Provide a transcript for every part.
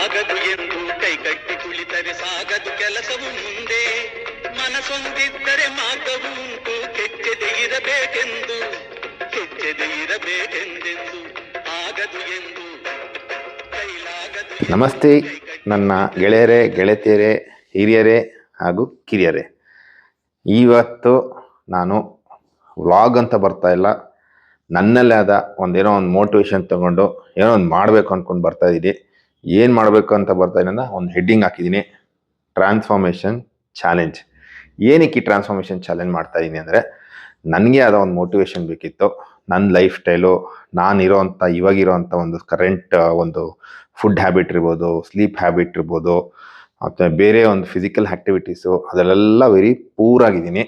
ಆಗದು ಎಂದು ಕೈಕಟ್ಟಿ ಕುಳಿತರೆ ಸಾಗದು ಕೆಲಸವು ಮುಂದೆ. ಮನಸೊಂದಿದ್ದರೆ ಮಾರ್ಗವು ಉಂಟು, ಕೆಚ್ಚದೆ ಇರಬೇಕೆಂದು ಆಗದು ಎಂದು ಕೈಲಾಗದು. ನಮಸ್ತೆ ನನ್ನ ಗೆಳೆಯರೇ, ಗೆಳತಿಯರೇ, ಹಿರಿಯರೇ ಹಾಗೂ ಕಿರಿಯರೇ. ಇವತ್ತು ನಾನು ವ್ಲಾಗ್ ಅಂತ ಬರ್ತಾ ಇಲ್ಲ, ನನ್ನಲ್ಲೇ ಆದ ಏನೋ ಒಂದು ಮೋಟಿವೇಶನ್ ತೊಗೊಂಡು ಏನೋ ಒಂದು ಮಾಡಬೇಕು ಅಂದ್ಕೊಂಡು ಬರ್ತಾ ಇದ್ದೀನಿ. ಏನು ಮಾಡಬೇಕು ಅಂತ ಬರ್ತಾ ಇದ್ದೀನಿ ಒಂದು ಹೆಡ್ಡಿಂಗ್ ಹಾಕಿದ್ದೀನಿ, ಟ್ರಾನ್ಸ್ಫಾರ್ಮೇಷನ್ ಚಾಲೆಂಜ್. ಏನಕ್ಕೆ ಈ ಟ್ರಾನ್ಸ್ಫಾರ್ಮೇಷನ್ ಚಾಲೆಂಜ್ ಮಾಡ್ತಾ ಇದ್ದೀನಿ ಅಂದರೆ, ನನಗೆ ಆದ ಒಂದು ಮೋಟಿವೇಶನ್ ಬೇಕಿತ್ತು. ನನ್ನ ಲೈಫ್ ಸ್ಟೈಲು, ಇವಾಗಿರೋವಂಥ ಒಂದು ಕರೆಂಟ್ ಒಂದು ಫುಡ್ ಹ್ಯಾಬಿಟ್ ಇರ್ಬೋದು, ಸ್ಲೀಪ್ ಹ್ಯಾಬಿಟ್ ಇರ್ಬೋದು, ಮತ್ತು ಬೇರೆ ಒಂದು ಫಿಸಿಕಲ್ ಆ್ಯಕ್ಟಿವಿಟೀಸು, ಅದರಲ್ಲೆಲ್ಲ ವೆರಿ ಪೂರ್ ಆಗಿದ್ದೀನಿ.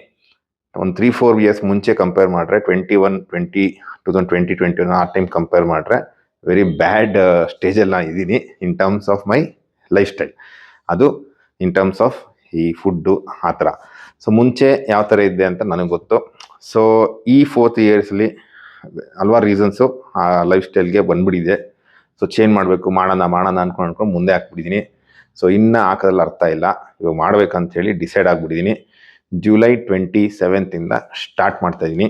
ಒಂದು 3-4 ಇಯರ್ಸ್ ಮುಂಚೆ ಕಂಪೇರ್ ಮಾಡಿದ್ರೆ 2021 ಆ ಟೈಮ್ ಕಂಪೇರ್ ಮಾಡಿದ್ರೆ ವೆರಿ ಬ್ಯಾಡ್ ಸ್ಟೇಜಲ್ಲಿ ನಾನು ಇದ್ದೀನಿ in terms of my life style. ಅದು ಇನ್ ಟರ್ಮ್ಸ್ ಆಫ್ ಈ ಫುಡ್ಡು ಆ ಥರ. ಸೊ ಮುಂಚೆ ಯಾವ ಥರ ಇದ್ದೆ ಅಂತ ನನಗೆ ಗೊತ್ತು. ಸೊ ಈ 4 ಇಯರ್ಸ್ಲಿ ಹಲ್ವಾರು ರೀಸನ್ಸು ಆ ಲೈಫ್ ಸ್ಟೈಲ್ಗೆ ಬಂದ್ಬಿಟ್ಟಿದೆ. ಸೊ ಚೇಂಜ್ ಮಾಡಬೇಕು, ಮಾಡೋಣ ಅಂದ್ಕೊಂಡು ಮುಂದೆ ಹಾಕ್ಬಿಟ್ಟಿದ್ದೀನಿ. ಸೊ ಇನ್ನೂ ಹಾಕೋದ್ರಲ್ಲಿ ಅರ್ಥ ಇಲ್ಲ, ಇವಾಗ ಮಾಡ್ಬೇಕಂತೇಳಿ ಡಿಸೈಡ್ ಆಗಿಬಿಟ್ಟಿದ್ದೀನಿ. ಜುಲೈ 27 ಸ್ಟಾರ್ಟ್ ಮಾಡ್ತಾಯಿದ್ದೀನಿ.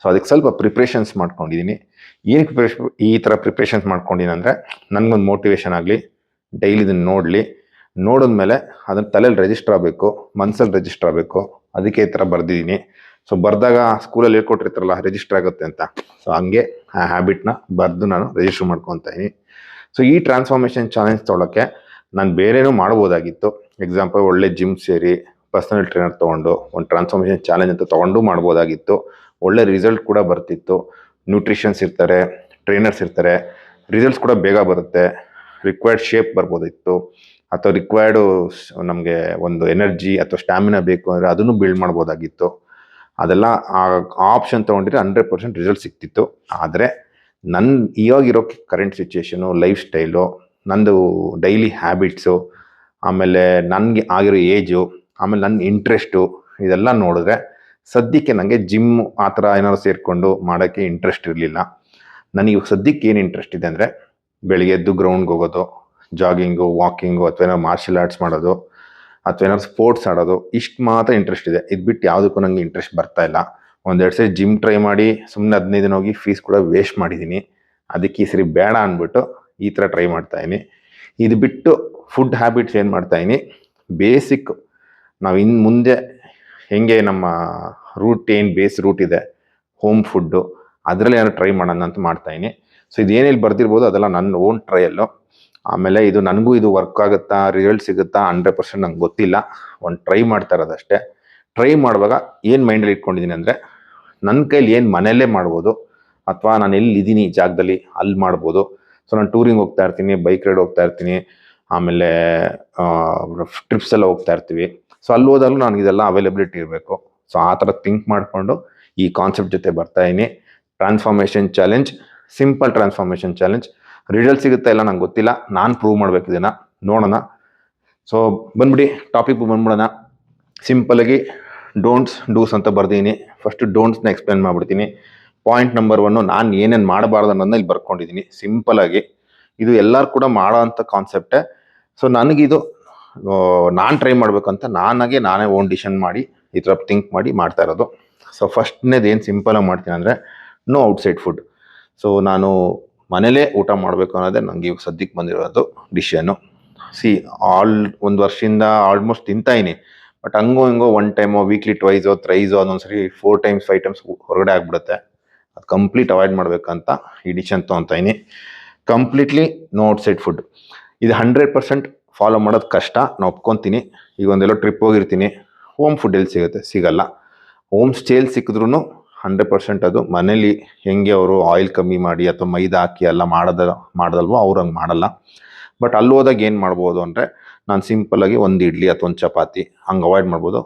ಸೊ ಅದಕ್ಕೆ ಸ್ವಲ್ಪ ಪ್ರಿಪ್ರೇಷನ್ಸ್ ಮಾಡ್ಕೊಂಡಿದ್ದೀನಿ. ಏನಕ್ಕೆ ಈ ಥರ ಪ್ರಿಪ್ರೇಷನ್ಸ್ ಮಾಡ್ಕೊಂಡಿದ್ದೀನಿ ಅಂದರೆ, ನನಗೊಂದು ಮೋಟಿವೇಶನ್ ಆಗಲಿ, ಡೈಲಿ ಇದನ್ನು ನೋಡಿದ್ಮೇಲೆ ಅದನ್ನು ತಲೆಯಲ್ಲಿ ರಿಜಿಸ್ಟರ್ ಆಗಬೇಕು, ಮನಸ್ಸಲ್ಲಿ ರಿಜಿಸ್ಟರ್ ಆಗಬೇಕು. ಅದಕ್ಕೆ ಈ ಥರ ಬರೆದಿದ್ದೀನಿ. ಸೊ ಬರೆದಾಗ ಸ್ಕೂಲಲ್ಲಿ ಹೇಳ್ಕೊಟ್ಟಿರ್ತಾರಲ್ಲ ರಿಜಿಸ್ಟರ್ ಆಗುತ್ತೆ ಅಂತ, ಸೊ ಹಂಗೆ ಆ ಹ್ಯಾಬಿಟ್ನ ಬರೆದು ನಾನು ರಿಜಿಸ್ಟರ್ ಮಾಡ್ಕೊತಾ ಇದ್ದೀನಿ. ಸೊ ಈ ಟ್ರಾನ್ಸ್ಫಾರ್ಮೇಷನ್ ಚಾಲೆಂಜ್ ತೊಗೊಳಕ್ಕೆ ನಾನು ಬೇರೆನೂ ಮಾಡ್ಬೋದಾಗಿತ್ತು. ಎಕ್ಸಾಂಪಲ್ ಒಳ್ಳೆ ಜಿಮ್ ಸೇರಿ ಪರ್ಸನಲ್ ಟ್ರೈನರ್ ತೊಗೊಂಡು ಒಂದು ಟ್ರಾನ್ಸ್ಫಾರ್ಮೇಷನ್ ಚಾಲೆಂಜ್ ಅಂತ ತೊಗೊಂಡು ಮಾಡ್ಬೋದಾಗಿತ್ತು. ಒಳ್ಳೆ ರಿಸಲ್ಟ್ ಕೂಡ ಬರ್ತಿತ್ತು. ನ್ಯೂಟ್ರಿಷನ್ಸ್ ಇರ್ತಾರೆ, ಟ್ರೈನರ್ಸ್ ಇರ್ತಾರೆ, ರಿಸಲ್ಟ್ಸ್ ಕೂಡ ಬೇಗ ಬರುತ್ತೆ. ರಿಕ್ವೈರ್ಡ್ ಶೇಪ್ ಬರ್ಬೋದಿತ್ತು, ಅಥವಾ ರಿಕ್ವೈರ್ಡು ನಮಗೆ ಒಂದು ಎನರ್ಜಿ ಅಥವಾ ಸ್ಟ್ಯಾಮಿನಾ ಬೇಕು ಅಂದರೆ ಅದನ್ನು ಬಿಲ್ಡ್ ಮಾಡ್ಬೋದಾಗಿತ್ತು. ಅದೆಲ್ಲ ಆ ಆಪ್ಷನ್ ತೊಗೊಂಡಿದ್ರೆ 100% ರಿಸಲ್ಟ್ ಸಿಗ್ತಿತ್ತು. ಆದರೆ ನನ್ನ ಇವಾಗಿರೋ ಕರೆಂಟ್ ಸಿಚುವೇಶನು, ಲೈಫ್ ಸ್ಟೈಲು, ನಂದು ಡೈಲಿ ಹ್ಯಾಬಿಟ್ಸು, ಆಮೇಲೆ ನನಗೆ ಆಗಿರೋ ಏಜು, ಆಮೇಲೆ ನನ್ನ ಇಂಟ್ರೆಸ್ಟು, ಇದೆಲ್ಲ ನೋಡಿದ್ರೆ ಸದ್ಯಕ್ಕೆ ನನಗೆ ಜಿಮ್ಮು ಆ ಥರ ಏನಾದ್ರು ಸೇರಿಕೊಂಡು ಮಾಡೋಕ್ಕೆ ಇಂಟ್ರೆಸ್ಟ್ ಇರಲಿಲ್ಲ. ನನಗೆ ಸದ್ಯಕ್ಕೆ ಏನು ಇಂಟ್ರೆಸ್ಟ್ ಇದೆ ಅಂದರೆ, ಬೆಳಿಗ್ಗೆ ಎದ್ದು ಗ್ರೌಂಡ್ಗೆ ಹೋಗೋದು, ಜಾಗಿಂಗು, ವಾಕಿಂಗು, ಅಥವಾ ಏನಾದ್ರು ಮಾರ್ಷಲ್ ಆರ್ಟ್ಸ್ ಮಾಡೋದು, ಅಥವಾ ಏನಾದ್ರು ಸ್ಪೋರ್ಟ್ಸ್ ಆಡೋದು, ಇಷ್ಟು ಮಾತ್ರ ಇಂಟ್ರೆಸ್ಟ್ ಇದೆ. ಇದು ಬಿಟ್ಟು ಯಾವುದಕ್ಕೂ ನನಗೆ ಇಂಟ್ರೆಸ್ಟ್ ಬರ್ತಾ ಇಲ್ಲ. 1-2 ಸರಿ ಜಿಮ್ ಟ್ರೈ ಮಾಡಿ ಸುಮ್ಮನೆ 15 ದಿನ ಹೋಗಿ ಫೀಸ್ ಕೂಡ ವೇಸ್ಟ್ ಮಾಡಿದ್ದೀನಿ. ಅದಕ್ಕೆ ಈ ಸರಿ ಬೇಡ ಅಂದ್ಬಿಟ್ಟು ಈ ಥರ ಟ್ರೈ ಮಾಡ್ತಾಯಿದ್ದೀನಿ. ಇದು ಬಿಟ್ಟು ಫುಡ್ ಹ್ಯಾಬಿಟ್ಸ್ ಏನು ಮಾಡ್ತಾಯಿದ್ದೀನಿ, ಬೇಸಿಕ್ ನಾವು ಇನ್ನು ಮುಂದೆ ಹೆಂಗೆ ನಮ್ಮ ಬೇಸ್ ರೂಟ್ ಇದೆ ಹೋಮ್ ಫುಡ್ಡು, ಅದರಲ್ಲಿ ಏನಾದ್ರು ಟ್ರೈ ಮಾಡೋಣ ಅಂತ ಮಾಡ್ತಾಯಿದ್ದೀನಿ. ಸೊ ಇದೇನೇನು ಬರ್ದಿರ್ಬೋದು ಅದೆಲ್ಲ ನನ್ನ ಓನ್ ಟ್ರಯಲ್ಲು. ಆಮೇಲೆ ಇದು ನನಗೂ ಇದು ವರ್ಕ್ ಆಗುತ್ತಾ, ರಿಸಲ್ಟ್ ಸಿಗುತ್ತಾ 100% ನಂಗೆ ಗೊತ್ತಿಲ್ಲ. ಒಂದು ಟ್ರೈ ಮಾಡ್ತಾ ಇರೋದಷ್ಟೇ. ಟ್ರೈ ಮಾಡುವಾಗ ಏನು ಮೈಂಡಲ್ಲಿ ಇಟ್ಕೊಂಡಿದ್ದೀನಿ ಅಂದರೆ, ನನ್ನ ಕೈಲಿ ಏನು ಮನೆಯಲ್ಲೇ ಮಾಡ್ಬೋದು, ಅಥವಾ ನಾನು ಎಲ್ಲಿದ್ದೀನಿ ಜಾಗದಲ್ಲಿ ಅಲ್ಲಿ ಮಾಡ್ಬೋದು. ಸೊ ನಾನು ಟೂರಿಂಗ್ ಹೋಗ್ತಾ ಇರ್ತೀನಿ, ಬೈಕ್ ರೈಡ್ ಹೋಗ್ತಾ ಇರ್ತೀನಿ, ಆಮೇಲೆ ಟ್ರಿಪ್ಸ್ ಎಲ್ಲ ಹೋಗ್ತಾ ಇರ್ತೀವಿ. ಸೊ ಅಲ್ಲಿ ಹೋದಾಗಲೂ ನನಗೆ ಇದೆಲ್ಲ ಅವೈಲಬಿಲಿಟಿ ಇರಬೇಕು. ಸೊ ಆ ಥರ ಥಿಂಕ್ ಮಾಡಿಕೊಂಡು ಈ ಕಾನ್ಸೆಪ್ಟ್ ಜೊತೆ ಬರ್ತಾಯಿದ್ದೀನಿ. Transformation challenge, simple transformation challenge. Result ಸಿಗುತ್ತಾ ಇಲ್ಲ ನಂಗೆ ಗೊತ್ತಿಲ್ಲ, ನಾನು ಪ್ರೂವ್ ಮಾಡಬೇಕು ಇದನ್ನು, ನೋಡೋಣ. ಸೊ ಬಂದ್ಬಿಡಿ ಟಾಪಿಕ್ ಬಂದ್ಬಿಡೋಣ. ಸಿಂಪಲಾಗಿ ಡೂಸ್ ಅಂತ ಬರ್ದೀನಿ. ಫಸ್ಟ್ ಡೋಂಟ್ಸ್ನ ಎಕ್ಸ್ಪ್ಲೇನ್ ಮಾಡಿಬಿಡ್ತೀನಿ. ಪಾಯಿಂಟ್ ನಂಬರ್ 1, ನಾನು ಏನೇನು ಮಾಡಬಾರ್ದು ಅನ್ನೋದನ್ನ ಇಲ್ಲಿ ಬರ್ಕೊಂಡಿದ್ದೀನಿ ಸಿಂಪಲಾಗಿ. ಇದು ಎಲ್ಲರೂ ಕೂಡ ಮಾಡೋ ಅಂಥ ಕಾನ್ಸೆಪ್ಟೇ. ಸೊ ನನಗಿದು ನಾನು ಟ್ರೈ ಮಾಡಬೇಕಂತ ನಾನೇ ಓನ್ ಡಿಸಿಷನ್ ಮಾಡಿ ಈ ಥರ ಥಿಂಕ್ ಮಾಡಿ ಮಾಡ್ತಾ ಇರೋದು. ಸೊ ಫಸ್ಟ್ನೇದು ಏನು ಸಿಂಪಲಾಗಿ ಮಾಡ್ತೀನಿ ಅಂದರೆ, ನೋ ಔಟ್ಸೈಡ್ ಫುಡ್. ಸೊ ನಾನು ಮನೇಲೇ ಊಟ ಮಾಡಬೇಕು ಅನ್ನೋದೇ ನನಗೆ ಇವಾಗ ಸದ್ಯಕ್ಕೆ ಬಂದಿರೋದು ಡಿಸಿಷನ್ನು. ಒಂದು ವರ್ಷದಿಂದ ಆಲ್ಮೋಸ್ಟ್ ತಿಂತಾಯಿನಿ, ಬಟ್ ಹಂಗೋ ಹಿಂಗೋ 1 ಟೈಮೋ, ವೀಕ್ಲಿ 2 3 ಅದೊಂದ್ಸರಿ 4 ಟೈಮ್ಸ್ 5 ಟೈಮ್ಸ್ ಹೊರಗಡೆ ಆಗಿಬಿಡುತ್ತೆ. ಅದು ಕಂಪ್ಲೀಟ್ ಅವಾಯ್ಡ್ ಮಾಡಬೇಕಂತ ಈ ಡಿಸಿಷನ್ ತೊಗೊತಾಯಿನಿ. Completely no outside food. ಇದು 100% ಫಾಲೋ ಮಾಡೋದು ಕಷ್ಟ, ನಾನು ಒಪ್ಕೊತೀನಿ. ಈಗ ಒಂದೆಲ್ಲೋ ಟ್ರಿಪ್ ಹೋಗಿರ್ತೀನಿ, ಹೋಮ್ ಫುಡ್ ಎಲ್ಲಿ ಸಿಗಲ್ಲ. ಹೋಮ್ ಸ್ಟೇಲ್ ಸಿಕ್ಕಿದ್ರೂ 100% ಅದು ಮನೇಲಿ ಹೆಂಗೆ ಅವರು ಆಯಿಲ್ ಕಮ್ಮಿ ಮಾಡಿ ಅಥವಾ ಮೈದಾ ಹಾಕಿ ಎಲ್ಲ ಮಾಡೋದಲ್ವೋ ಅವ್ರು ಹಂಗೆ ಮಾಡಲ್ಲ. ಬಟ್ ಅಲ್ಲಿ ಹೋದಾಗ ಏನು ಮಾಡ್ಬೋದು ಅಂದರೆ, ನಾನು ಸಿಂಪಲಾಗಿ ಒಂದು ಇಡ್ಲಿ ಅಥವಾ ಒಂದು ಚಪಾತಿ ಹಂಗೆ ಅವಾಯ್ಡ್ ಮಾಡ್ಬೋದು.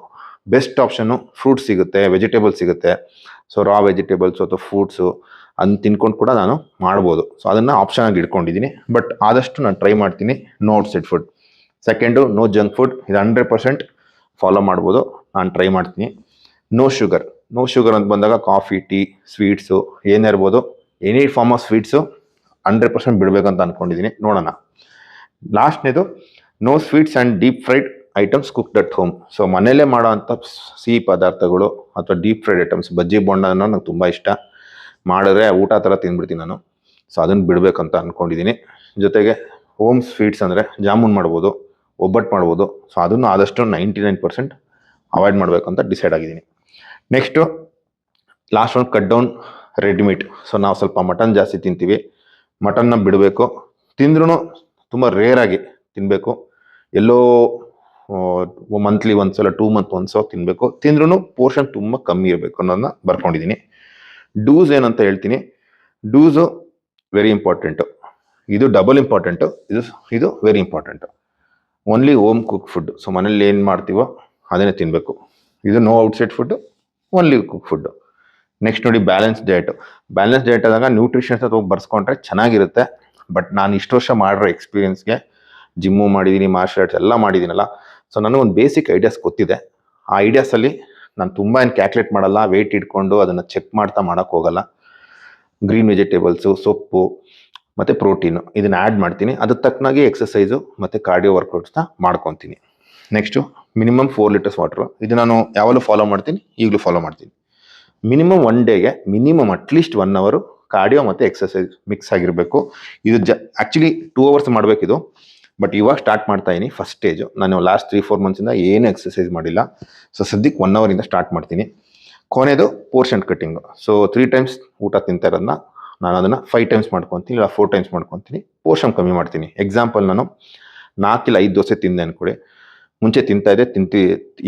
ಬೆಸ್ಟ್ ಆಪ್ಷನ್ನು ಫ್ರೂಟ್ಸ್ ಸಿಗುತ್ತೆ, ವೆಜಿಟೇಬಲ್ಸ್ ಸಿಗುತ್ತೆ. ಸೊ ರಾ ವೆಜಿಟೇಬಲ್ಸು ಅಥವಾ ಫ್ರೂಟ್ಸು ಅದನ್ನ ತಿನ್ಕೊಂಡು ಕೂಡ ನಾನು ಮಾಡ್ಬೋದು. ಸೊ ಅದನ್ನು ಆಪ್ಷನಾಗಿ ಇಟ್ಕೊಂಡಿದ್ದೀನಿ. ಬಟ್ ಆದಷ್ಟು ನಾನು ಟ್ರೈ ಮಾಡ್ತೀನಿ no outside food. Second, no junk food. ಇದು 100% ಫಾಲೋ ಮಾಡ್ಬೋದು, ನಾನು ಟ್ರೈ ಮಾಡ್ತೀನಿ. ನೋ ಶುಗರ್ ಅಂತ ಬಂದಾಗ ಕಾಫಿ, ಟೀ, ಸ್ವೀಟ್ಸು ಏನೇ ಇರ್ಬೋದು, ಎನಿ ಫಾರ್ಮ್ ಆಫ್ ಸ್ವೀಟ್ಸು 100% ಬಿಡಬೇಕಂತ ಅಂದ್ಕೊಂಡಿದ್ದೀನಿ. ನೋಡೋಣ. ಲಾಸ್ಟ್ನೇದು no sweets and deep fried items cooked at home. So ಮನೇಲೇ ಮಾಡೋವಂಥ ಸಿಹಿ ಪದಾರ್ಥಗಳು ಅಥವಾ deep fried items, bajji bonda ಅನ್ನೋ ನಂಗೆ ತುಂಬ ಇಷ್ಟ. ಮಾಡಿದ್ರೆ ಊಟ ಥರ ತಿಂದ್ಬಿಡ್ತೀನಿ ನಾನು. ಸೊ ಅದನ್ನು ಬಿಡಬೇಕಂತ ಅಂದ್ಕೊಂಡಿದ್ದೀನಿ. ಜೊತೆಗೆ ಹೋಮ್ ಸ್ವೀಟ್ಸ್ ಅಂದರೆ ಜಾಮೂನ್ ಮಾಡ್ಬೋದು, ಒಬ್ಬಟ್ಟು ಮಾಡ್ಬೋದು. ಸೊ ಅದನ್ನು ಆದಷ್ಟು 99% ಅವಾಯ್ಡ್ ಮಾಡಬೇಕಂತ ಡಿಸೈಡ್ ಆಗಿದ್ದೀನಿ. ನೆಕ್ಸ್ಟು ಲಾಸ್ಟ್ ಒಂದು cut down red meat. So ನಾವು ಸ್ವಲ್ಪ ಮಟನ್ ಜಾಸ್ತಿ ತಿಂತೀವಿ, ಮಟನ್ನ ಬಿಡಬೇಕು. ತಿಂದ್ರೂ ತುಂಬ ರೇರಾಗಿ ತಿನ್ನಬೇಕು. ಎಲ್ಲೋ ಮಂತ್ಲಿ ಒಂದ್ಸಲ 2 ಮಂತ್ ಒಂದ್ಸಲ ತಿನ್ನಬೇಕು. ತಿಂದ್ರೂ ಪೋರ್ಷನ್ ತುಂಬ ಕಮ್ಮಿ ಇರಬೇಕು ಅನ್ನೋದನ್ನ ಬರ್ಕೊಂಡಿದ್ದೀನಿ. ಡೂಸ್ ಏನಂತ ಹೇಳ್ತೀನಿ. Do's very important. ಇದು ಡಬಲ್ ಇಂಪಾರ್ಟೆಂಟು, ಇದು very important. Only home cook food. So ಮನೇಲಿ ಏನು ಮಾಡ್ತೀವೋ ಅದನ್ನೇ ತಿನ್ನಬೇಕು. ಇದು no outside food, only cook food. Next ನೋಡಿ ಬ್ಯಾಲೆನ್ಸ್ ಡಯಟು. ಬ್ಯಾಲೆನ್ಸ್ ಡಯಟ್ ಆದಾಗ ನ್ಯೂಟ್ರಿಷನ್ಸ್ ಹೋಗಿ ಬರ್ಸ್ಕೊಂಡ್ರೆ ಚೆನ್ನಾಗಿರುತ್ತೆ. ಬಟ್ ನಾನು ಇಷ್ಟು ವರ್ಷ ಮಾಡಿರೋ ಎಕ್ಸ್ಪೀರಿಯನ್ಸ್ಗೆ ಜಿಮ್ಮು ಮಾಡಿದ್ದೀನಿ, ಮಾರ್ಷಲ್ ಆರ್ಟ್ಸ್ ಎಲ್ಲ ಮಾಡಿದ್ದೀನಲ್ಲ. ಸೊ ನನಗೊಂದು ಬೇಸಿಕ್ ಐಡಿಯಾಸ್ ಗೊತ್ತಿದೆ. ಆ ಐಡಿಯಾಸಲ್ಲಿ ನಾನು ತುಂಬ ಏನು ಕ್ಯಾಲ್ಕುಲೇಟ್ ಮಾಡಲ್ಲ, ವೆಯ್ಟ್ ಇಟ್ಕೊಂಡು ಅದನ್ನು ಚೆಕ್ ಮಾಡ್ತಾ ಮಾಡೋಕ್ಕೆ ಹೋಗಲ್ಲ. ಗ್ರೀನ್ ವೆಜಿಟೇಬಲ್ಸು, ಸೊಪ್ಪು ಮತ್ತು ಪ್ರೋಟೀನು ಇದನ್ನು ಆ್ಯಡ್ ಮಾಡ್ತೀನಿ. ಅದ್ರ ತಕ್ಕನಾಗಿ ಎಕ್ಸಸೈಸು ಮತ್ತು ಕಾರ್ಡಿಯೋ ವರ್ಕೌಟ್ಸ್ನ ಮಾಡ್ಕೊತೀನಿ. Next minimum 4 litres water. ಇದು ನಾನು ಯಾವಾಗಲೂ ಫಾಲೋ ಮಾಡ್ತೀನಿ, ಈಗಲೂ ಫಾಲೋ ಮಾಡ್ತೀನಿ. ಮಿನಿಮಮ್ 1 ಡೇಗೆ ಮಿನಿಮಮ್ ಅಟ್ಲೀಸ್ಟ್ 1 ಅವರ್ ಕಾರ್ಡಿಯೋ ಮತ್ತು ಎಕ್ಸಸೈಸ್ ಮಿಕ್ಸ್ ಆಗಿರಬೇಕು. ಇದು ಆ್ಯಕ್ಚುಲಿ 2 ಅವರ್ಸ್ ಮಾಡಬೇಕಿದು. ಬಟ್ ಇವಾಗ ಸ್ಟಾರ್ಟ್ ಮಾಡ್ತಾ ಇದ್ದೀನಿ ಫಸ್ಟ್ ಸ್ಟೇಜು. ನಾನು ಲಾಸ್ಟ್ 3-4 ಮಂತ್ಸಿಂದ ಏನು ಎಕ್ಸಸೈಸ್ ಮಾಡಿಲ್ಲ. ಸೊ ಸದ್ಯಕ್ಕೆ 1 ಅವರಿಂದ ಸ್ಟಾರ್ಟ್ ಮಾಡ್ತೀನಿ. ಕೊನೆಯದು ಪೋರ್ಷನ್ ಕಟ್ಟಿಂಗು. ಸೊ 3 ಟೈಮ್ಸ್ ಊಟ ತಿಂತಾ ಇರೋದನ್ನ ನಾನು ಅದನ್ನು 5 ಟೈಮ್ಸ್ ಮಾಡ್ಕೊತೀನಿ, ಇಲ್ಲ 4 ಟೈಮ್ಸ್ ಮಾಡ್ಕೊತೀನಿ. ಪೋರ್ಷನ್ ಕಮ್ಮಿ ಮಾಡ್ತೀನಿ. ಎಕ್ಸಾಂಪಲ್, ನಾನು 4 ಇಲ್ಲ 5 ದೋಸೆ ತಿಂದೆ ಅಂದ್ಕೊಳ್ಳಿ. ಮುಂಚೆ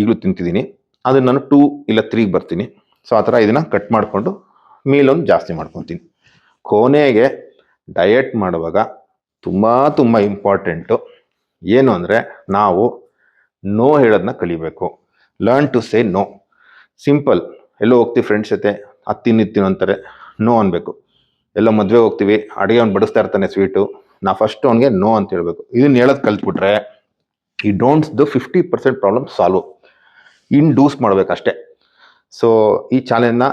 ಈಗಲೂ ತಿಂತಿದ್ದೀನಿ. ಅದನ್ನು ನಾನು 2 ಇಲ್ಲ 3 ಬರ್ತೀನಿ. ಸೊ ಆ ಥರ ಇದನ್ನು ಕಟ್ ಮಾಡಿಕೊಂಡು ಮೀಲೊಂದು ಜಾಸ್ತಿ ಮಾಡ್ಕೊತೀನಿ. ಕೊನೆಗೆ ಡಯಟ್ ಮಾಡುವಾಗ ತುಂಬ ಇಂಪಾರ್ಟೆಂಟು ಏನು ಅಂದರೆ, ನಾವು ನೋ ಹೇಳೋದನ್ನ ಕಲಿಬೇಕು. Learn to say no. Simple. ಎಲ್ಲೋ ಹೋಗ್ತೀವಿ ಫ್ರೆಂಡ್ಸ್ ಜೊತೆ, ಅದು ತಿನ್ನು ಅಂತಾರೆ, ನೋ ಅನ್ಬೇಕು. ಎಲ್ಲೋ ಮದುವೆ ಹೋಗ್ತೀವಿ, ಅಡುಗೆ ಅವ್ನು ಬಡಿಸ್ತಾ ಇರ್ತಾನೆ ಸ್ವೀಟು, ನಾ ಫಸ್ಟ್ ಅವ್ನಿಗೆ ನೋ ಅಂತ ಹೇಳಬೇಕು. ಇದನ್ನ ಹೇಳೋದು ಕಲ್ತ್ಬಿಟ್ರೆ ಈ ಡೋಂಟ್ಸ್ದು 50% ಪ್ರಾಬ್ಲಮ್ ಸಾಲ್ವ್. ಇನ್ ಡೂಸ್ ಮಾಡಬೇಕಷ್ಟೇ. ಸೊ ಈ ಚಾಲೆಂಜ್ನ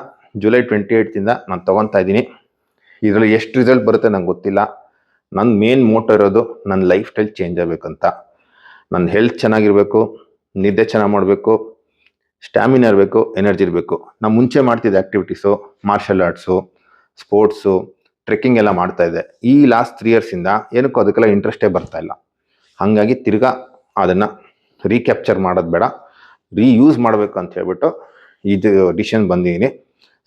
ಜುಲೈ 28ದಿಂದ ನಾನು ತೊಗೊತಾ ಇದ್ದೀನಿ. ಇದರಲ್ಲಿ ಎಷ್ಟು ರಿಸಲ್ಟ್ ಬರುತ್ತೆ ನಂಗೆ ಗೊತ್ತಿಲ್ಲ. ನನ್ನ ಮೇನ್ ಮೋಟೋ ಇರೋದು ನನ್ನ ಲೈಫ್ ಸ್ಟೈಲ್ ಚೇಂಜ್ ಆಗಬೇಕಂತ. ನನ್ನ ಹೆಲ್ತ್ ಚೆನ್ನಾಗಿರಬೇಕು, ನಿದ್ದೆ ಚೆನ್ನಾಗಿ ಮಾಡಬೇಕು, ಸ್ಟ್ಯಾಮಿನಾ ಇರಬೇಕು, ಎನರ್ಜಿ ಇರಬೇಕು. ನಾನು ಮುಂಚೆ ಮಾಡ್ತಿದ್ದೆ activities, marshal arts, sports, trekking ಎಲ್ಲ ಮಾಡ್ತಾಯಿದ್ದೆ. ಈ ಲಾಸ್ಟ್ 3 ಇಯರ್ಸಿಂದ ಏನಕ್ಕೂ ಅದಕ್ಕೆಲ್ಲ ಇಂಟ್ರೆಸ್ಟೇ ಬರ್ತಾಯಿಲ್ಲ. ಹಾಗಾಗಿ ತಿರ್ಗಾ ಅದನ್ನು ರೀಕ್ಯಾಪ್ಚರ್ ಮಾಡೋದು ಬೇಡ, ರೀಯೂಸ್ ಮಾಡಬೇಕು ಅಂತ ಹೇಳ್ಬಿಟ್ಟು ಇದು ಡಿಸಿಷನ್ ಬಂದಿದ್ದೀನಿ.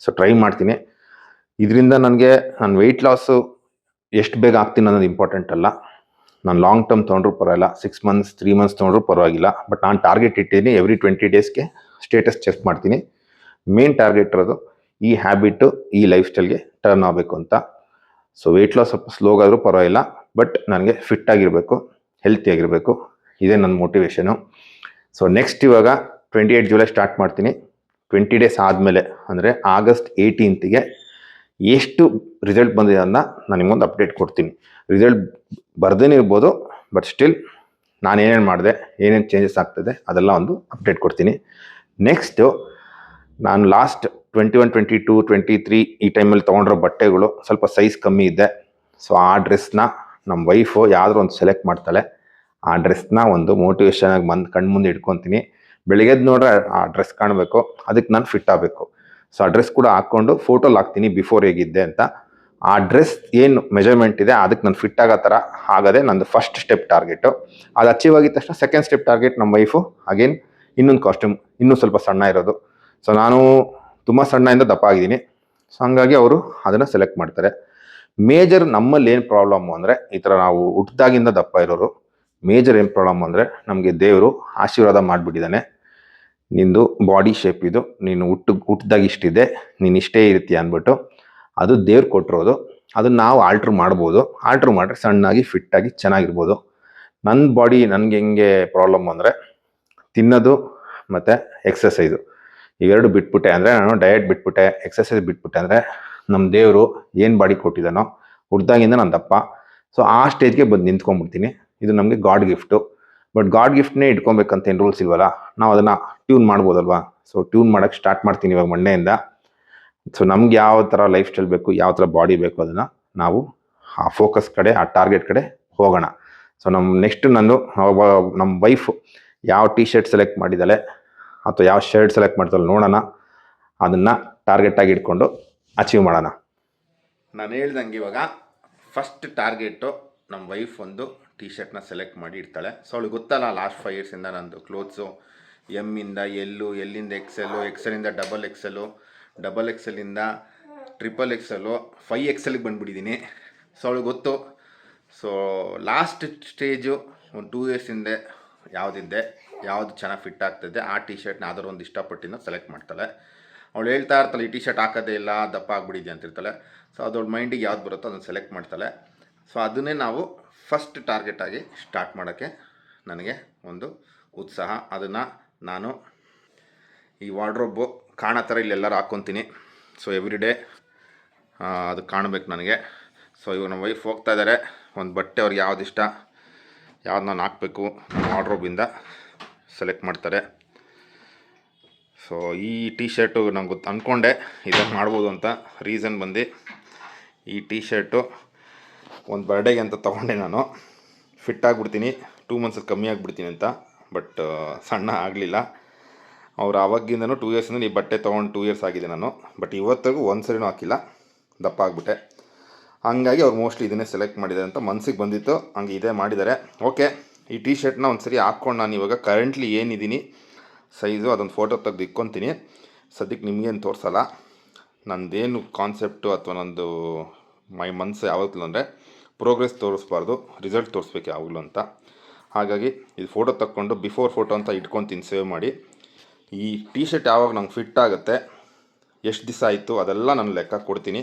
ಸೊ ಟ್ರೈ ಮಾಡ್ತೀನಿ. ಇದರಿಂದ ನನಗೆ ನನ್ನ ವೆಯ್ಟ್ ಲಾಸು ಎಷ್ಟು ಬೇಗ ಆಗ್ತೀನಿ ಅನ್ನೋದು ಇಂಪಾರ್ಟೆಂಟ್ ಅಲ್ಲ. ನಾನು ಲಾಂಗ್ ಟರ್ಮ್ ತೊಗೊಂಡ್ರೂ ಪರವಾಗಿಲ್ಲ, 6 ಮಂತ್ಸ್ 3 ಮಂತ್ಸ್ ತೊಗೊಂಡ್ರೂ ಪರವಾಗಿಲ್ಲ. ಬಟ್ ನಾನು ಟಾರ್ಗೆಟ್ ಇಟ್ಟಿದ್ದೀನಿ, ಎವ್ರಿ 20 ಡೇಸ್ಗೆ ಸ್ಟೇಟಸ್ ಚೆಕ್ ಮಾಡ್ತೀನಿ. ಮೇನ್ ಟಾರ್ಗೆಟ್ ಇರೋದು ಈ ಹ್ಯಾಬಿಟ್ಟು, ಈ ಲೈಫ್ ಸ್ಟೈಲ್ಗೆ ಟರ್ನ್ ಆಗಬೇಕು ಅಂತ. ಸೊ ವೆಯ್ಟ್ ಲಾಸ್ ಸ್ವಲ್ಪ ಸ್ಲೋಗಾದರೂ ಪರವಾಗಿಲ್ಲ, ಬಟ್ ನನಗೆ ಫಿಟ್ ಆಗಿರಬೇಕು, ಹೆಲ್ತಿ ಆಗಿರಬೇಕು. ಇದೇ ನನ್ನ ಮೋಟಿವೇಶನು. ಸೊ ನೆಕ್ಸ್ಟ್ ಇವಾಗ 28 ಜುಲೈ ಸ್ಟಾರ್ಟ್ ಮಾಡ್ತೀನಿ. 20 ಡೇಸ್ ಆದಮೇಲೆ ಅಂದರೆ ಆಗಸ್ಟ್ 18ಗೆ ಎಷ್ಟು ರಿಸಲ್ಟ್ ಬಂದಿದೆ ಅಂತ ನಾನು ನಿಮಗೊಂದು ಅಪ್ಡೇಟ್ ಕೊಡ್ತೀನಿ. ರಿಸಲ್ಟ್ ಬರ್ದೇನೆ ಇರ್ಬೋದು, ಬಟ್ ಸ್ಟಿಲ್ ನಾನು ಏನೇನು ಮಾಡಿದೆ, ಏನೇನು ಚೇಂಜಸ್ ಆಗ್ತದೆ ಅದೆಲ್ಲ ಒಂದು ಅಪ್ಡೇಟ್ ಕೊಡ್ತೀನಿ. ನೆಕ್ಸ್ಟು ನಾನು ಲಾಸ್ಟ್ 21, 22, 23 ಈ ಟೈಮಲ್ಲಿ ತೊಗೊಂಡಿರೋ ಬಟ್ಟೆಗಳು ಸ್ವಲ್ಪ ಸೈಜ್ ಕಮ್ಮಿ ಇದೆ. ಸೊ ಆ ಡ್ರೆಸ್ನ ನಮ್ಮ ವೈಫು ಯಾವುದೋ ಒಂದು ಸೆಲೆಕ್ಟ್ ಮಾಡ್ತಾಳೆ. ಆ ಡ್ರೆಸ್ನ ಒಂದು ಮೋಟಿವೇಶನಾಗಿ ಕಣ್ಮುಂದೆ ಇಟ್ಕೊತೀನಿ. ಬೆಳಿಗ್ಗೆದ್ದು ನೋಡ್ರೆ ಆ ಡ್ರೆಸ್ ಕಾಣಬೇಕು, ಅದಕ್ಕೆ ನಾನು ಫಿಟ್ ಆಗಬೇಕು. ಸೊ ಆ ಡ್ರೆಸ್ ಕೂಡ ಹಾಕ್ಕೊಂಡು ಫೋಟೋಲ್ಲಿ ಹಾಕ್ತೀನಿ ಬಿಫೋರ್ ಹೇಗಿದ್ದೆ ಅಂತ. ಆ ಡ್ರೆಸ್ ಏನು ಮೆಜರ್ಮೆಂಟ್ ಇದೆ ಅದಕ್ಕೆ ನಾನು ಫಿಟ್ ಆಗೋ ಥರ ಆಗದೆ ನಂದು ಫಸ್ಟ್ ಸ್ಟೆಪ್ ಟಾರ್ಗೆಟು. ಅದು ಅಚೀವ್ ಆಗಿದ ತಕ್ಷಣ ಸೆಕೆಂಡ್ ಸ್ಟೆಪ್ ಟಾರ್ಗೆಟ್ ನಮ್ಮ ವೈಫು ಅಗೇನ್ ಇನ್ನೊಂದು ಕಾಸ್ಟ್ಯೂಮ್, ಇನ್ನೂ ಸ್ವಲ್ಪ ಸಣ್ಣ ಇರೋದು. ಸೊ ನಾನು ತುಂಬ ಸಣ್ಣದಿಂದ ದಪ್ಪ ಆಗಿದ್ದೀನಿ. ಸೊ ಹಂಗಾಗಿ ಅವರು ಅದನ್ನು ಸೆಲೆಕ್ಟ್ ಮಾಡ್ತಾರೆ. ಮೇಜರ್ ನಮ್ಮಲ್ಲಿ ಏನು ಪ್ರಾಬ್ಲಮ್ಮು ಅಂದರೆ, ಈ ಥರ ನಾವು ಹುಟ್ಟಿದಾಗಿಂದ ದಪ್ಪ ಇರೋರು, ಮೇಜರ್ ಏನು ಪ್ರಾಬ್ಲಮ್ ಅಂದರೆ ನಮಗೆ ದೇವರು ಆಶೀರ್ವಾದ ಮಾಡಿಬಿಟ್ಟಿದ್ದಾನೆ. ನಿಂದು ಬಾಡಿ ಶೇಪ್ ಇದು, ನೀನು ಹುಟ್ಟಿದಾಗ ಇಷ್ಟಿದೆ, ನೀನು ಇಷ್ಟೇ ಇರ್ತೀಯ ಅಂದ್ಬಿಟ್ಟು ಅದು ದೇವ್ರು ಕೊಟ್ಟಿರೋದು. ಅದನ್ನು ನಾವು ಆಲ್ಟ್ರ್ ಮಾಡ್ಬೋದು. ಆಲ್ಟ್ರ್ ಮಾಡಿದ್ರೆ ಸಣ್ಣಾಗಿ ಫಿಟ್ಟಾಗಿ ಚೆನ್ನಾಗಿರ್ಬೋದು. ನನ್ನ ಬಾಡಿ ನನಗೆ ಹೆಂಗೆ ಪ್ರಾಬ್ಲಮ್ ಅಂದರೆ, ತಿನ್ನೋದು ಮತ್ತು ಎಕ್ಸಸೈಸು ಇವೆರಡು ಬಿಟ್ಬಿಟ್ಟೆ ಅಂದರೆ, ನಾನು ಡಯಟ್ ಬಿಟ್ಬಿಟ್ಟೆ, ಎಕ್ಸಸೈಸ್ ಬಿಟ್ಬಿಟ್ಟೆ ಅಂದರೆ ನಮ್ಮ ದೇವರು ಏನು ಬಾಡಿ ಕೊಟ್ಟಿದ್ದಾನೋ ಹುಡ್ದಾಗಿಂದ ನಾನು ದಪ್ಪ. ಸೊ ಆ ಸ್ಟೇಜ್ಗೆ ಬಂದು ನಿಂತ್ಕೊಂಡ್ಬಿಡ್ತೀನಿ. ಇದು ನಮಗೆ ಗಾಡ್ ಗಿಫ್ಟು. ಬಟ್ ಗಾಡ್ ಗಿಫ್ಟ್ನೇ ಇಟ್ಕೊಬೇಕಂತ ಏನು ರೂಲ್ಸ್ ಇಲ್ವಲ್ಲ, ನಾವು ಅದನ್ನು ಟ್ಯೂನ್ ಮಾಡ್ಬೋದಲ್ವಾ. ಸೊ ಟ್ಯೂನ್ ಮಾಡೋಕ್ಕೆ ಸ್ಟಾರ್ಟ್ ಮಾಡ್ತೀನಿ ಇವಾಗ ಮಂಡೆಯಿಂದ. ಸೊ ನಮ್ಗೆ ಯಾವ ಥರ ಲೈಫ್ ಸ್ಟೈಲ್ ಬೇಕು, ಯಾವ ಥರ ಬಾಡಿ ಬೇಕು, ಅದನ್ನು ನಾವು ಆ ಫೋಕಸ್ ಕಡೆ, ಆ ಟಾರ್ಗೆಟ್ ಕಡೆ ಹೋಗೋಣ. ಸೊ ನೆಕ್ಸ್ಟ್ ನಾನು ನಮ್ಮ ವೈಫ್ ಯಾವ ಟಿ ಶರ್ಟ್ ಸೆಲೆಕ್ಟ್ ಮಾಡಿದ್ದಾಳೆ ಅಥವಾ ಯಾವ ಶರ್ಟ್ ಸೆಲೆಕ್ಟ್ ಮಾಡ್ತಾಳೆ ನೋಡೋಣ, ಅದನ್ನು ಟಾರ್ಗೆಟಾಗಿ ಇಟ್ಕೊಂಡು ಅಚೀವ್ ಮಾಡೋಣ. ನಾನು ಹೇಳ್ದಂಗೆ ಇವಾಗ ಫಸ್ಟ್ ಟಾರ್ಗೆಟು ನಮ್ಮ ವೈಫ್ ಒಂದು ಟಿ ಶರ್ಟ್ನ ಸೆಲೆಕ್ಟ್ ಮಾಡಿ ಇಡ್ತಾಳೆ. ಸೊ ಅವಳಿಗೆ ಗೊತ್ತಲ್ಲ ಲಾಸ್ಟ್ 5 ಇಯರ್ಸಿಂದ ನಂದು ಕ್ಲೋತ್ಸು ಎಮ್ಮಿಂದ ಎಲ್ಲಿಂದ ಎಕ್ಸೆಲಿಂದ ಡಬಲ್ ಎಕ್ಸೆಲಿಂದ XXL 5XLಗೆ ಬಂದುಬಿಟ್ಟಿದ್ದೀನಿ. ಸೊ ಅವಳಿಗೆ ಗೊತ್ತು. ಸೊ ಲಾಸ್ಟ್ ಸ್ಟೇಜು ಒಂದು 2 ಇಯರ್ಸ್ ಹಿಂದೆ ಯಾವುದು ಚೆನ್ನಾಗಿ ಫಿಟ್ ಆಗ್ತದೆ ಆ ಟಿ ಶರ್ಟ್ನ ಯಾವ್ದಾದ್ರು ಒಂದು ಇಷ್ಟಪಟ್ಟಿನ ಸೆಲೆಕ್ಟ್ ಮಾಡ್ತಾಳೆ. ಅವಳು ಹೇಳ್ತಾ ಇರ್ತಾಳೆ ಈ ಟಿ ಶರ್ಟ್ ಹಾಕೋದೇ ಇಲ್ಲ, ದಪ್ಪ ಆಗಿಬಿಟ್ಟಿದೆ ಅಂತಿರ್ತಾಳೆ. ಸೊ ಅದೊಳ ಮೈಂಡಿಗೆ ಯಾವ್ದು ಬರುತ್ತೋ ಅದನ್ನು ಸೆಲೆಕ್ಟ್ ಮಾಡ್ತಾಳೆ. ಸೊ ಅದನ್ನೇ ನಾವು ಫಸ್ಟ್ ಟಾರ್ಗೆಟಾಗಿ ಸ್ಟಾರ್ಟ್ ಮಾಡೋಕ್ಕೆ ನನಗೆ ಒಂದು ಉತ್ಸಾಹ. ಅದನ್ನು ನಾನು ಈ ವಾರ್ಡ್ರೋಬು ಕಾಣೋ ಥರ ಇಲ್ಲೆಲ್ಲರೂ ಹಾಕ್ಕೊತೀನಿ. ಸೊ ಎವ್ರಿ ಡೇ ಅದು ಕಾಣಬೇಕು ನನಗೆ. ಸೊ ಇವಾಗ ನಮ್ಮ ವೈಫ್ ಹೋಗ್ತಾ ಇದ್ದಾರೆ, ಒಂದು ಬಟ್ಟೆ ಅವ್ರಿಗೆ ಯಾವ್ದು ಇಷ್ಟ, ಯಾವ್ದು ನಾನು ಹಾಕಬೇಕು ವಾರ್ಡ್ರೋಬಿಂದ ಸೆಲೆಕ್ಟ್ ಮಾಡ್ತಾರೆ. ಸೊ ಈ ಟಿ ಶರ್ಟು ನಂಗೆ ಅಂದ್ಕೊಂಡೆ ಇದನ್ನು ಮಾಡ್ಬೋದು ಅಂತ. ರೀಸನ್ ಬಂದು ಈ ಟಿ ಶರ್ಟು ಒಂದು ಬರ್ಡೇಗೆ ಅಂತ ತೊಗೊಂಡೆ ನಾನು. ಫಿಟ್ ಆಗಿಬಿಡ್ತೀನಿ 2 ಮಂತ್ಸಲ್ಲಿ ಕಮ್ಮಿ ಆಗಿಬಿಡ್ತೀನಿ ಅಂತ. ಬಟ್ ಸಣ್ಣ ಆಗಲಿಲ್ಲ. ಅವ್ರು ಆವಾಗಿಂದನೂ 2 ಇಯರ್ಸಿಂದ ಈ ಬಟ್ಟೆ ತೊಗೊಂಡು 2 ಇಯರ್ಸ್ ಆಗಿದೆ ನಾನು. ಬಟ್ ಇವತ್ತಿಗೂ ಒಂದು ಸರಿನೂ ಹಾಕಿಲ್ಲ, ದಪ್ಪ ಆಗಿಬಿಟ್ಟೆ. ಹಂಗಾಗಿ ಅವ್ರು ಮೋಸ್ಟ್ಲಿ ಇದನ್ನೇ ಸೆಲೆಕ್ಟ್ ಮಾಡಿದ್ದಾರೆ ಅಂತ ಮನಸ್ಸಿಗೆ ಬಂದಿತ್ತು, ಹಂಗೆ ಇದೇ ಮಾಡಿದ್ದಾರೆ. ಓಕೆ, ಈ ಟಿ ಶರ್ಟ್ನ ಒಂದು ಸರಿ ಹಾಕ್ಕೊಂಡು ನಾನು ಇವಾಗ ಕರೆಂಟ್ಲಿ ಏನಿದ್ದೀನಿ ಸೈಜು ಅದೊಂದು ಫೋಟೋ ತೆಗೆದು ಇಕ್ಕೊತೀನಿ. ಸದ್ಯಕ್ಕೆ ನಿಮಗೇನು ತೋರಿಸಲ್ಲ. ನಂದೇನು ಕಾನ್ಸೆಪ್ಟು ಅಥವಾ ನಂದು ಮನಸ್ಸು ಯಾವಾಗಲೂ ಅಂದರೆ ಪ್ರೋಗ್ರೆಸ್ ತೋರಿಸ್ಬಾರ್ದು, ರಿಸಲ್ಟ್ ತೋರಿಸ್ಬೇಕು ಯಾವಾಗಲೂ ಅಂತ. ಹಾಗಾಗಿ ಇದು ಫೋಟೋ ತಕ್ಕೊಂಡು ಬಿಫೋರ್ ಫೋಟೋ ಅಂತ ಇಟ್ಕೊತೀನಿ ಸೇವ್ ಮಾಡಿ. ಈ ಟಿ ಶರ್ಟ್ ಯಾವಾಗ ನಂಗೆ ಫಿಟ್ ಆಗುತ್ತೆ, ಎಷ್ಟು ದಿವಸ ಆಯಿತು ಅದೆಲ್ಲ ನಾನು ಲೆಕ್ಕ ಕೊಡ್ತೀನಿ.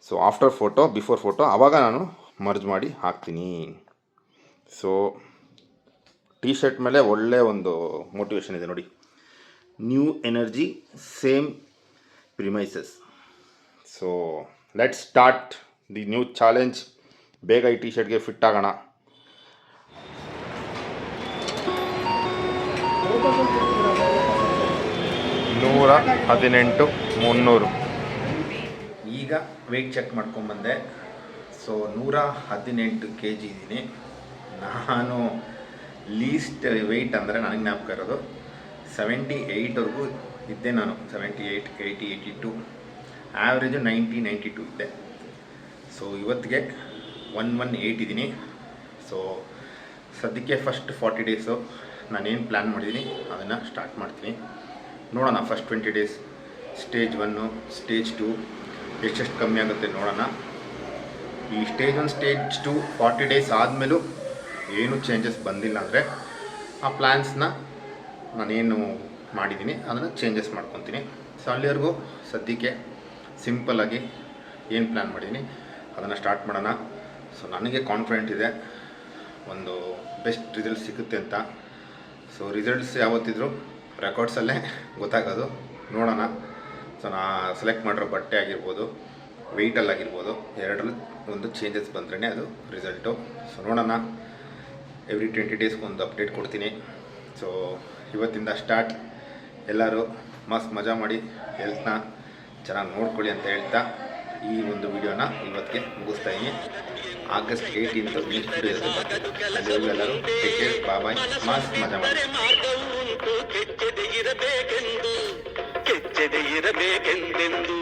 So after photo before photo ಆವಾಗ ನಾನು ಮರ್ಜ್ ಮಾಡಿ ಹಾಕ್ತೀನಿ. ಸೊ ಟಿ ಶರ್ಟ್ ಮೇಲೆ ಒಳ್ಳೆ ಒಂದು ಮೋಟಿವೇಶನ್ ಇದೆ ನೋಡಿ, new energy same premises. So let's start the new challenge. ಬೇಗ ಈ ಟಿ ಶರ್ಟ್ಗೆ ಫಿಟ್ ಆಗೋಣ. $118 $300. ಈಗ ವೆಯ್ಟ್ ಚೆಕ್ ಮಾಡ್ಕೊಂಬಂದೆ. ಸೊ 118 kg ಇದ್ದೀನಿ ನಾನು. ಲೀಸ್ಟ್ ವೆಯ್ಟ್ ಅಂದರೆ ನನಗೆ ಜ್ಞಾಪಕ ಇರೋದು 78ವರೆಗೂ ಇದ್ದೆ ನಾನು. 78, 80, 82, ಆ್ಯಾವ್ರೇಜು 90, 92 ಇದ್ದೆ. ಸೊ ಇವತ್ತಿಗೆ 118 ಇದ್ದೀನಿ. ಸೊ ಸದ್ಯಕ್ಕೆ ಫಸ್ಟ್ 40 ಡೇಸು ನಾನೇನು ಪ್ಲ್ಯಾನ್ ಮಾಡಿದ್ದೀನಿ ಅದನ್ನು ಸ್ಟಾರ್ಟ್ ಮಾಡ್ತೀನಿ. ನೋಡೋಣ ಫಸ್ಟ್ 20 ಡೇಸ್ ಸ್ಟೇಜ್ 1, ಸ್ಟೇಜ್ 2 ಎಷ್ಟೆಷ್ಟು ಕಮ್ಮಿ ಆಗುತ್ತೆ ನೋಡೋಣ. ಈ ಸ್ಟೇಜ್ 1, ಸ್ಟೇಜ್ 2 40 ಡೇಸ್ ಆದಮೇಲೂ ಏನೂ ಚೇಂಜಸ್ ಬಂದಿಲ್ಲ ಅಂದರೆ ಆ ಪ್ಲ್ಯಾನ್ಸ್ನ ನಾನೇನು ಮಾಡಿದ್ದೀನಿ ಅದನ್ನು ಚೇಂಜಸ್ ಮಾಡ್ಕೊತೀನಿ. ಸೊ ಅಲ್ಲಿವರೆಗೂ ಸದ್ಯಕ್ಕೆ ಸಿಂಪಲ್ಲಾಗಿ ಏನು ಪ್ಲ್ಯಾನ್ ಮಾಡಿದ್ದೀನಿ ಅದನ್ನು ಸ್ಟಾರ್ಟ್ ಮಾಡೋಣ. ಸೊ ನನಗೆ ಕಾನ್ಫಿಡೆಂಟ್ ಇದೆ ಒಂದು ಬೆಸ್ಟ್ ರಿಸಲ್ಟ್ ಸಿಗುತ್ತೆ ಅಂತ. ಸೊ ರಿಸಲ್ಟ್ಸ್ ಯಾವತ್ತಿದ್ರು ರೆಕಾರ್ಡ್ಸಲ್ಲೇ ಗೊತ್ತಾಗೋದು. ನೋಡೋಣ. ಸೊ ನಾ ಸೆಲೆಕ್ಟ್ ಮಾಡಿರೋ ಬಟ್ಟೆ ಆಗಿರ್ಬೋದು, ವೆಯ್ಟಲ್ಲಾಗಿರ್ಬೋದು, ಎರಡರಲ್ಲಿ ಒಂದು ಚೇಂಜಸ್ ಬಂದ್ರೇ ಅದು ರಿಸಲ್ಟು. ಸೊ ನೋಡೋಣ. ಎವ್ರಿ 20 ಡೇಸ್ಗೆ ಒಂದು ಅಪ್ಡೇಟ್ ಕೊಡ್ತೀನಿ. ಸೊ ಇವತ್ತಿಂದ ಸ್ಟಾರ್ಟ್. ಎಲ್ಲರೂ ಮಸ್ತ್ ಮಜಾ ಮಾಡಿ ಹೆಲ್ತ್ನ ಚೆನ್ನಾಗಿ ನೋಡ್ಕೊಳ್ಳಿ ಅಂತ ಹೇಳ್ತಾ ಈ ಒಂದು ವಿಡಿಯೋನ ಇವತ್ತಿಗೆ ಮುಗಿಸ್ತಾ ಇದ್ದೀನಿ. August 18th ನೆಕ್ಸ್ಟ್ ವಿಡಿಯೋ ಅಲ್ಲಿವರೆಗೂ ಎಲ್ಲರೂ ಟೇಕ್ ಕೇರ್, ಬಾಯ್, ಮಸ್ತ್ ಮಜಾ ಮಾಡಿ. ಕೆಚ್ಚದೆ ಇರಬೇಕೆಂದು